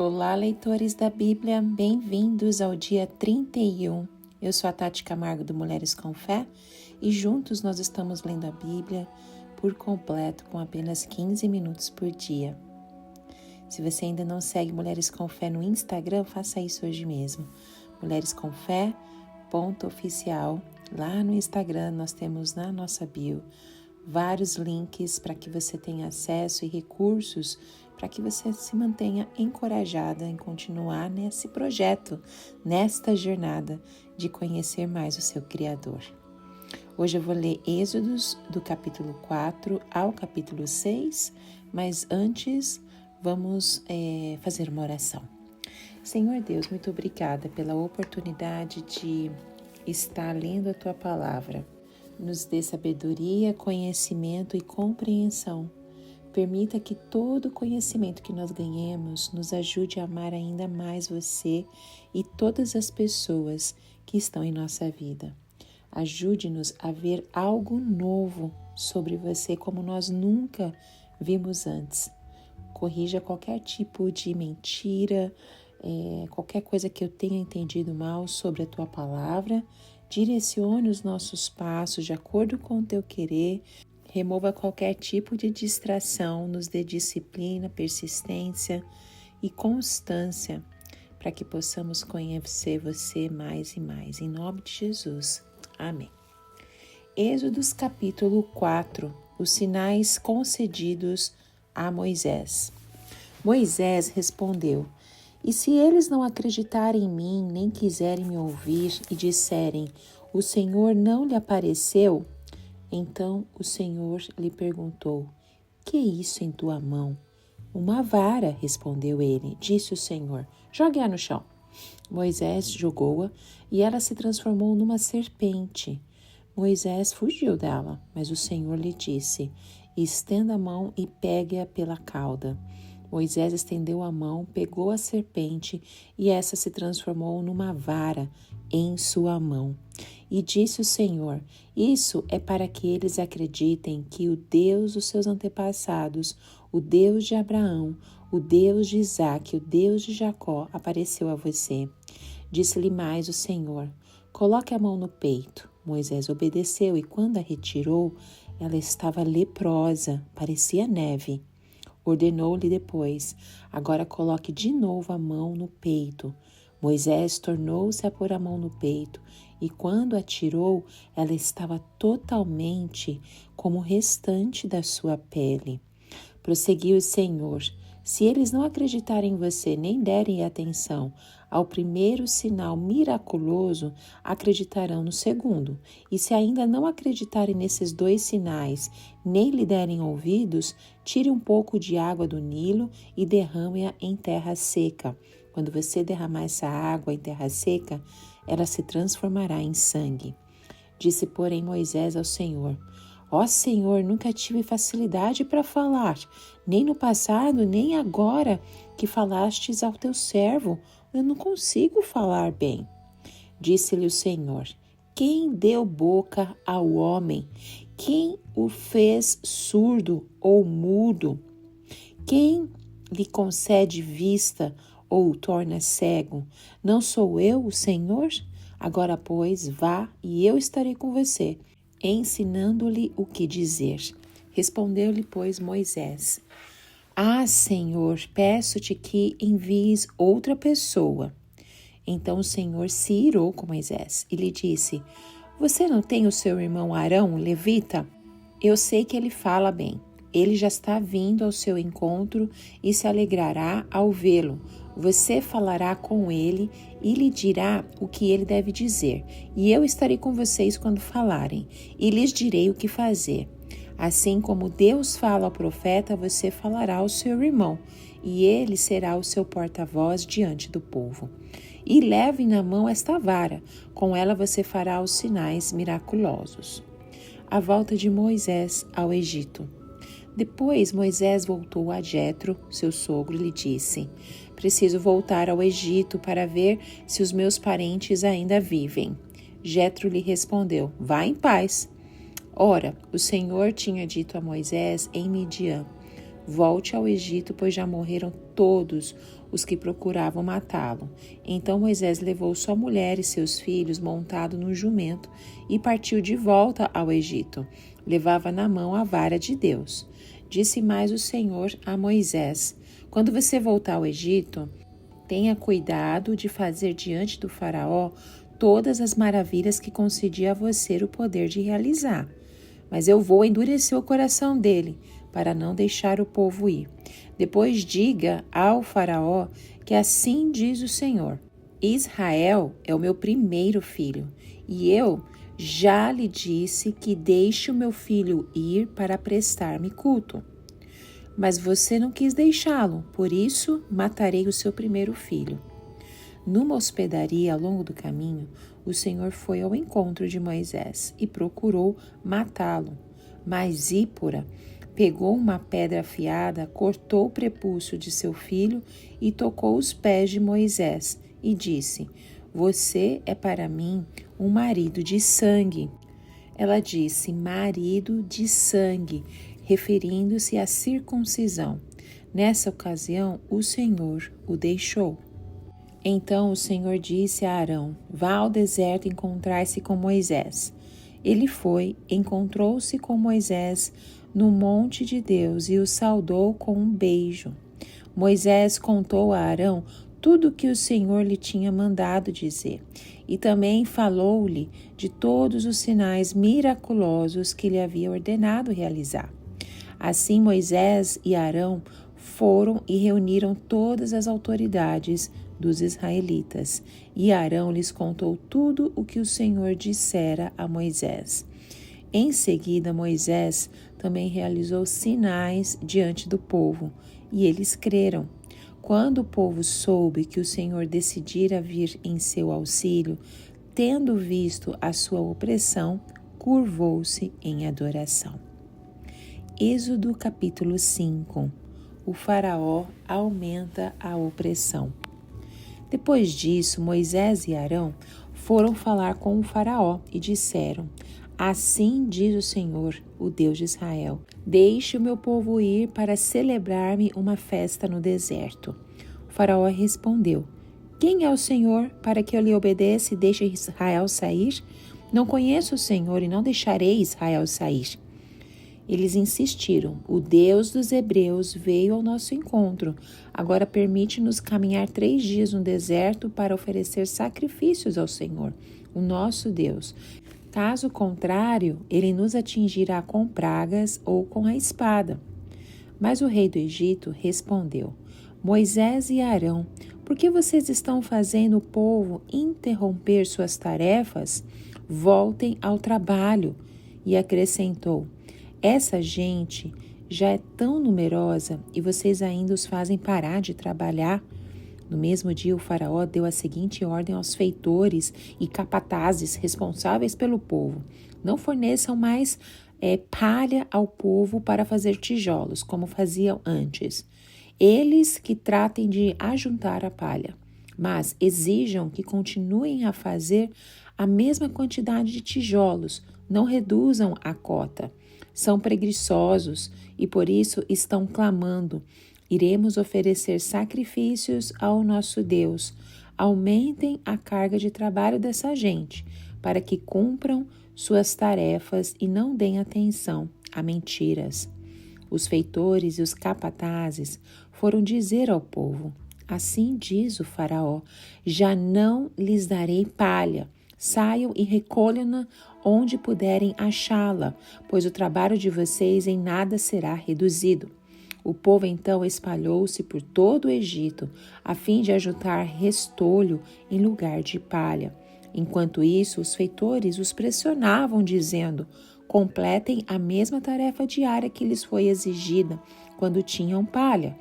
Olá, leitores da Bíblia, bem-vindos ao dia 31. Eu sou a Tati Camargo do Mulheres com Fé e juntos nós estamos lendo a Bíblia por completo com apenas 15 minutos por dia. Se você ainda não segue Mulheres com Fé no Instagram, faça isso hoje mesmo. mulherescomfé.oficial. Lá no Instagram nós temos na nossa bio vários links para que você tenha acesso e recursos para que você se mantenha encorajada em continuar nesse projeto, nesta jornada de conhecer mais o seu Criador. Hoje eu vou ler Êxodos do capítulo 4 ao capítulo 6, mas antes vamos fazer uma oração. Senhor Deus, muito obrigada pela oportunidade de estar lendo a Tua Palavra. Nos dê sabedoria, conhecimento e compreensão. Permita que todo o conhecimento que nós ganhemos nos ajude a amar ainda mais você e todas as pessoas que estão em nossa vida. Ajude-nos a ver algo novo sobre você como nós nunca vimos antes. Corrija qualquer tipo de mentira, qualquer coisa que eu tenha entendido mal sobre a Tua Palavra. Direcione os nossos passos de acordo com o Teu querer. Remova qualquer tipo de distração, nos dê disciplina, persistência e constância para que possamos conhecer você mais e mais. Em nome de Jesus. Amém. Êxodos capítulo 4. Os sinais concedidos a Moisés. Moisés respondeu: E se eles não acreditarem em mim, nem quiserem me ouvir e disserem, o Senhor não lhe apareceu? Então o Senhor lhe perguntou, que é isso em tua mão? Uma vara, respondeu ele. Disse o Senhor, jogue-a no chão. Moisés jogou-a e ela se transformou numa serpente. Moisés fugiu dela, mas o Senhor lhe disse, estenda a mão e pegue-a pela cauda. Moisés estendeu a mão, pegou a serpente e essa se transformou numa vara em sua mão. E disse o Senhor, isso é para que eles acreditem que o Deus dos seus antepassados, o Deus de Abraão, o Deus de Isaque, o Deus de Jacó, apareceu a você. Disse-lhe mais o Senhor, coloque a mão no peito. Moisés obedeceu e quando a retirou, ela estava leprosa, parecia neve. Ordenou-lhe depois, agora coloque de novo a mão no peito. Moisés tornou-se a pôr a mão no peito e quando a tirou, ela estava totalmente como o restante da sua pele. Prosseguiu o Senhor, se eles não acreditarem em você nem derem atenção ao primeiro sinal miraculoso, acreditarão no segundo. E se ainda não acreditarem nesses dois sinais, nem lhe derem ouvidos, tire um pouco de água do Nilo e derrame-a em terra seca. Quando você derramar essa água em terra seca, ela se transformará em sangue. Disse, porém, Moisés ao Senhor, ó Senhor, nunca tive facilidade para falar, nem no passado, nem agora que falastes ao teu servo. Eu não consigo falar bem. Disse-lhe o Senhor, quem deu boca ao homem? Quem o fez surdo ou mudo? Quem lhe concede vista ou o torna cego? Não sou eu, o Senhor? Agora, pois, vá e eu estarei com você, ensinando-lhe o que dizer. Respondeu-lhe, pois, Moisés, Senhor, peço-te que envies outra pessoa. Então o Senhor se irou com Moisés e lhe disse, você não tem o seu irmão Arão, levita? Eu sei que ele fala bem. Ele já está vindo ao seu encontro e se alegrará ao vê-lo. Você falará com ele e lhe dirá o que ele deve dizer. E eu estarei com vocês quando falarem e lhes direi o que fazer. Assim como Deus fala ao profeta, você falará ao seu irmão e ele será o seu porta-voz diante do povo. E leve na mão esta vara, com ela você fará os sinais miraculosos. A volta de Moisés ao Egito. Depois Moisés voltou a Jetro, seu sogro, e lhe disse, preciso voltar ao Egito para ver se os meus parentes ainda vivem. Jetro lhe respondeu, vá em paz. Ora, o Senhor tinha dito a Moisés em Midian, volte ao Egito, pois já morreram todos os que procuravam matá-lo. Então Moisés levou sua mulher e seus filhos montado no jumento e partiu de volta ao Egito. Levava na mão a vara de Deus. Disse mais o Senhor a Moisés: quando você voltar ao Egito, tenha cuidado de fazer diante do faraó todas as maravilhas que concedi a você o poder de realizar. Mas eu vou endurecer o coração dele, para não deixar o povo ir. Depois diga ao faraó que assim diz o Senhor: Israel é o meu primeiro filho, e eu já lhe disse que deixe o meu filho ir para prestar-me culto. Mas você não quis deixá-lo, por isso matarei o seu primeiro filho. Numa hospedaria ao longo do caminho, o Senhor foi ao encontro de Moisés e procurou matá-lo. Mas Zípora pegou uma pedra afiada, cortou o prepúcio de seu filho e tocou os pés de Moisés e disse: você é para mim um marido de sangue. Ela disse: marido de sangue, referindo-se à circuncisão. Nessa ocasião, o Senhor o deixou. Então o Senhor disse a Arão: vá ao deserto encontrar-se com Moisés. Ele foi, encontrou-se com Moisés no monte de Deus e o saudou com um beijo. Moisés contou a Arão tudo o que o Senhor lhe tinha mandado dizer, e também falou-lhe de todos os sinais miraculosos que lhe havia ordenado realizar. Assim Moisés e Arão foram e reuniram todas as autoridades dos israelitas, e Arão lhes contou tudo o que o Senhor dissera a Moisés. Em seguida, Moisés também realizou sinais diante do povo, e eles creram. Quando o povo soube que o Senhor decidira vir em seu auxílio, tendo visto a sua opressão, curvou-se em adoração. Êxodo capítulo 5. O faraó aumenta a opressão. Depois disso, Moisés e Arão foram falar com o faraó e disseram: assim diz o Senhor, o Deus de Israel: deixe o meu povo ir para celebrar-me uma festa no deserto. O faraó respondeu: quem é o Senhor para que eu lhe obedeça e deixe Israel sair? Não conheço o Senhor e não deixarei Israel sair. Eles insistiram: o Deus dos hebreus veio ao nosso encontro. Agora permite-nos caminhar 3 dias no deserto para oferecer sacrifícios ao Senhor, o nosso Deus. Caso contrário, ele nos atingirá com pragas ou com a espada. Mas o rei do Egito respondeu: Moisés e Arão, por que vocês estão fazendo o povo interromper suas tarefas? Voltem ao trabalho. E acrescentou: essa gente já é tão numerosa e vocês ainda os fazem parar de trabalhar. No mesmo dia, o faraó deu a seguinte ordem aos feitores e capatazes responsáveis pelo povo: não forneçam mais palha ao povo para fazer tijolos, como faziam antes. Eles que tratem de ajuntar a palha, mas exijam que continuem a fazer a mesma quantidade de tijolos, não reduzam a cota. São preguiçosos e por isso estão clamando: iremos oferecer sacrifícios ao nosso Deus. Aumentem a carga de trabalho dessa gente, para que cumpram suas tarefas e não deem atenção a mentiras. Os feitores e os capatazes foram dizer ao povo: assim diz o faraó: já não lhes darei palha. Saiam e recolham-na onde puderem achá-la, pois o trabalho de vocês em nada será reduzido. O povo então espalhou-se por todo o Egito, a fim de ajuntar restolho em lugar de palha. Enquanto isso, os feitores os pressionavam, dizendo: completem a mesma tarefa diária que lhes foi exigida quando tinham palha.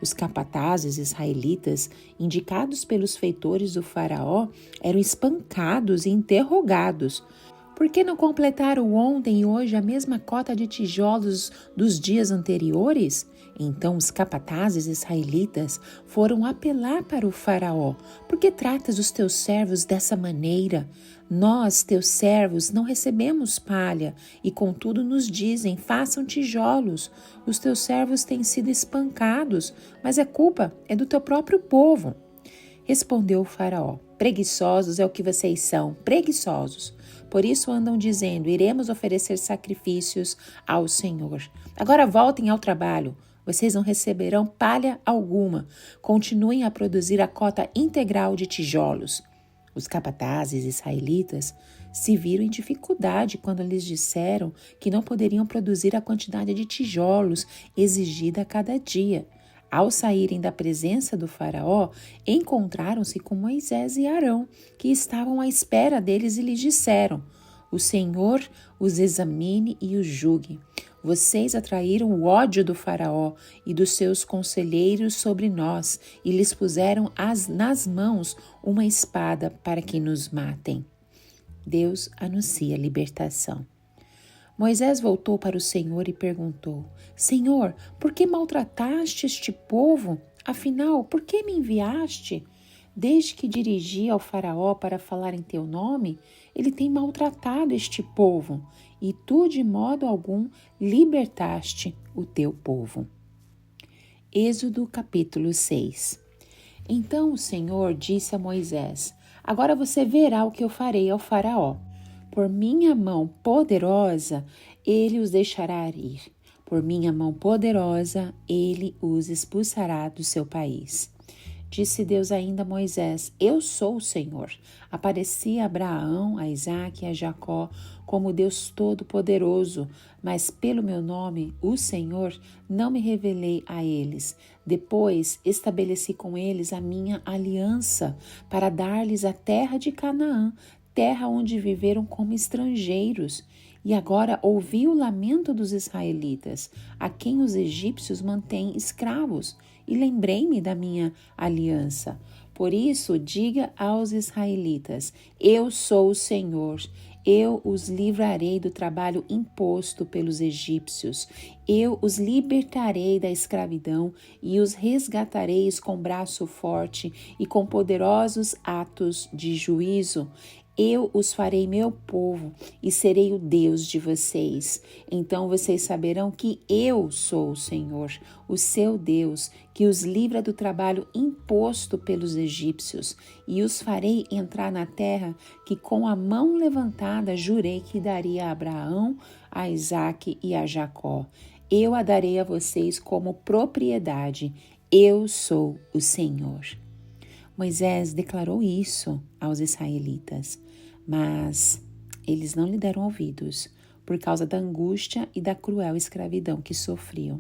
Os capatazes israelitas, indicados pelos feitores do faraó, eram espancados e interrogados. Por que não completaram ontem e hoje a mesma cota de tijolos dos dias anteriores? Então os capatazes israelitas foram apelar para o faraó: por que tratas os teus servos dessa maneira? Nós, teus servos, não recebemos palha, e contudo nos dizem: façam tijolos. Os teus servos têm sido espancados, mas a culpa é do teu próprio povo. Respondeu o faraó: preguiçosos é o que vocês são, preguiçosos. Por isso andam dizendo: iremos oferecer sacrifícios ao Senhor. Agora voltem ao trabalho. Vocês não receberão palha alguma. Continuem a produzir a cota integral de tijolos. Os capatazes israelitas se viram em dificuldade quando lhes disseram que não poderiam produzir a quantidade de tijolos exigida a cada dia. Ao saírem da presença do faraó, encontraram-se com Moisés e Arão, que estavam à espera deles e lhes disseram: o Senhor os examine e os julgue. Vocês atraíram o ódio do faraó e dos seus conselheiros sobre nós e lhes puseram nas mãos uma espada para que nos matem. Deus anuncia libertação. Moisés voltou para o Senhor e perguntou: Senhor, por que maltrataste este povo? Afinal, por que me enviaste? Desde que dirigi ao faraó para falar em teu nome, ele tem maltratado este povo, e tu de modo algum libertaste o teu povo. Êxodo capítulo 6. Então o Senhor disse a Moisés: agora você verá o que eu farei ao faraó. Por minha mão poderosa, ele os deixará ir. Por minha mão poderosa, ele os expulsará do seu país. Disse Deus ainda a Moisés: eu sou o Senhor. Apareci a Abraão, a Isaque e a Jacó como Deus Todo-Poderoso, mas pelo meu nome, o Senhor, não me revelei a eles. Depois estabeleci com eles a minha aliança para dar-lhes a terra de Canaã, terra onde viveram como estrangeiros. E agora ouvi o lamento dos israelitas, a quem os egípcios mantêm escravos, e lembrei-me da minha aliança. Por isso, diga aos israelitas: eu sou o Senhor. Eu os livrarei do trabalho imposto pelos egípcios. Eu os libertarei da escravidão e os resgatareis com braço forte e com poderosos atos de juízo. Eu os farei meu povo e serei o Deus de vocês. Então vocês saberão que eu sou o Senhor, o seu Deus, que os livra do trabalho imposto pelos egípcios, e os farei entrar na terra que com a mão levantada jurei que daria a Abraão, a Isaque e a Jacó. Eu a darei a vocês como propriedade. Eu sou o Senhor. Moisés declarou isso aos israelitas, mas eles não lhe deram ouvidos por causa da angústia e da cruel escravidão que sofriam.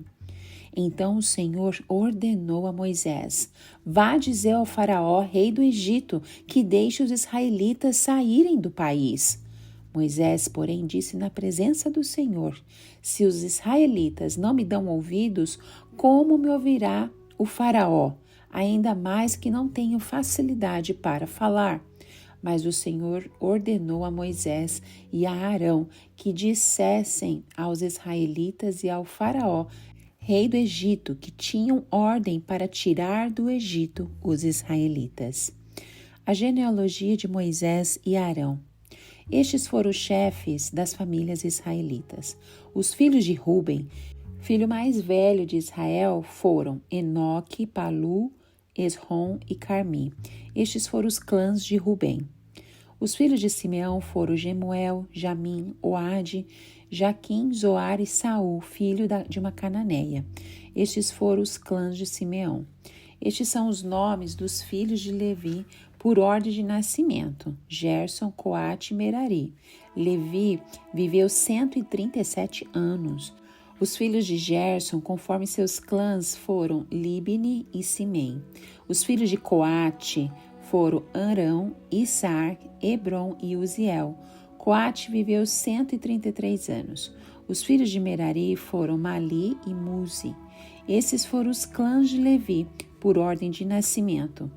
Então o Senhor ordenou a Moisés: vá dizer ao faraó, rei do Egito, que deixe os israelitas saírem do país. Moisés, porém, disse na presença do Senhor: se os israelitas não me dão ouvidos, como me ouvirá o faraó? Ainda mais que não tenho facilidade para falar. Mas o Senhor ordenou a Moisés e a Arão que dissessem aos israelitas e ao faraó, rei do Egito, que tinham ordem para tirar do Egito os israelitas. A genealogia de Moisés e Arão. Estes foram os chefes das famílias israelitas. Os filhos de Ruben, filho mais velho de Israel, foram Enoque, Palu, Esrom e Carmi. Estes foram os clãs de Ruben. Os filhos de Simeão foram Gemuel, Jamim, Oade, Jaquim, Zoar e Saul, filho de uma cananeia. Estes foram os clãs de Simeão. Estes são os nomes dos filhos de Levi por ordem de nascimento: Gerson, Coate e Merari. Levi viveu 137 anos. Os filhos de Gerson, conforme seus clãs, foram Libni e Simei. Os filhos de Coate foram Arão, Issar, Hebron e Uziel. Coate viveu 133 anos. Os filhos de Merari foram Mali e Muzi. Esses foram os clãs de Levi, por ordem de nascimento.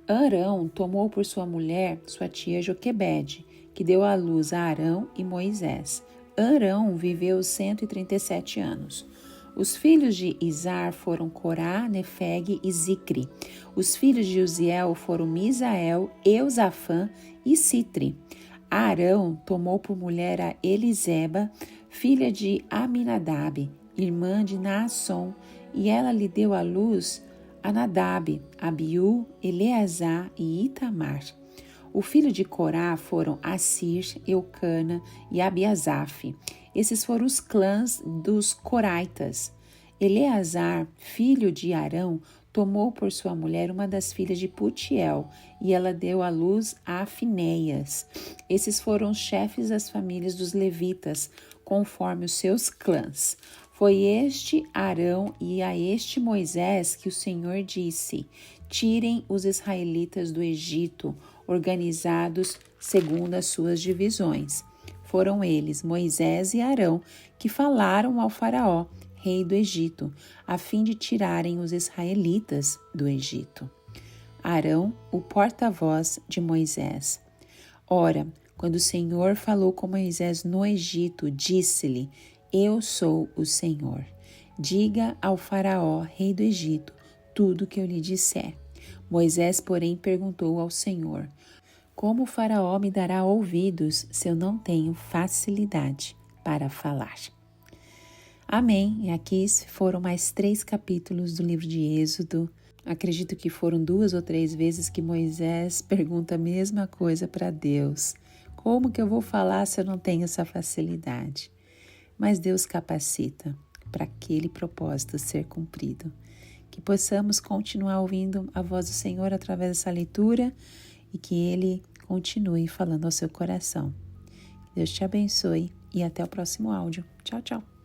Arão tomou por sua mulher sua tia Joquebede, que deu à luz a Arão e Moisés. Arão viveu 137 anos. Os filhos de Izar foram Corá, Nefeg e Zicri. Os filhos de Uziel foram Misael, Eusafã e Citri. Arão tomou por mulher a Eliseba, filha de Aminadab, irmã de Naasson, e ela lhe deu à luz a Nadab, Abiú, Eleazar e Itamar. O filho de Corá foram Assir, Eucana e Abiasaf. Esses foram os clãs dos coraitas. Eleazar, filho de Arão, tomou por sua mulher uma das filhas de Putiel, e ela deu à luz a Finéias. Esses foram os chefes das famílias dos levitas, conforme os seus clãs. Foi este Arão e a este Moisés que o Senhor disse: tirem os israelitas do Egito, organizados segundo as suas divisões. Foram eles, Moisés e Arão, que falaram ao faraó, rei do Egito, a fim de tirarem os israelitas do Egito. Arão, o porta-voz de Moisés. Ora, quando o Senhor falou com Moisés no Egito, disse-lhe: eu sou o Senhor. Diga ao faraó, rei do Egito, tudo o que eu lhe disser. Moisés, porém, perguntou ao Senhor: como o faraó me dará ouvidos se eu não tenho facilidade para falar? Amém. E aqui foram mais 3 capítulos do livro de Êxodo. Acredito que foram 2 ou 3 vezes que Moisés pergunta a mesma coisa para Deus. Como que eu vou falar se eu não tenho essa facilidade? Mas Deus capacita para aquele propósito ser cumprido. Que possamos continuar ouvindo a voz do Senhor através dessa leitura e que Ele continue falando ao seu coração. Deus te abençoe e até o próximo áudio. Tchau, tchau.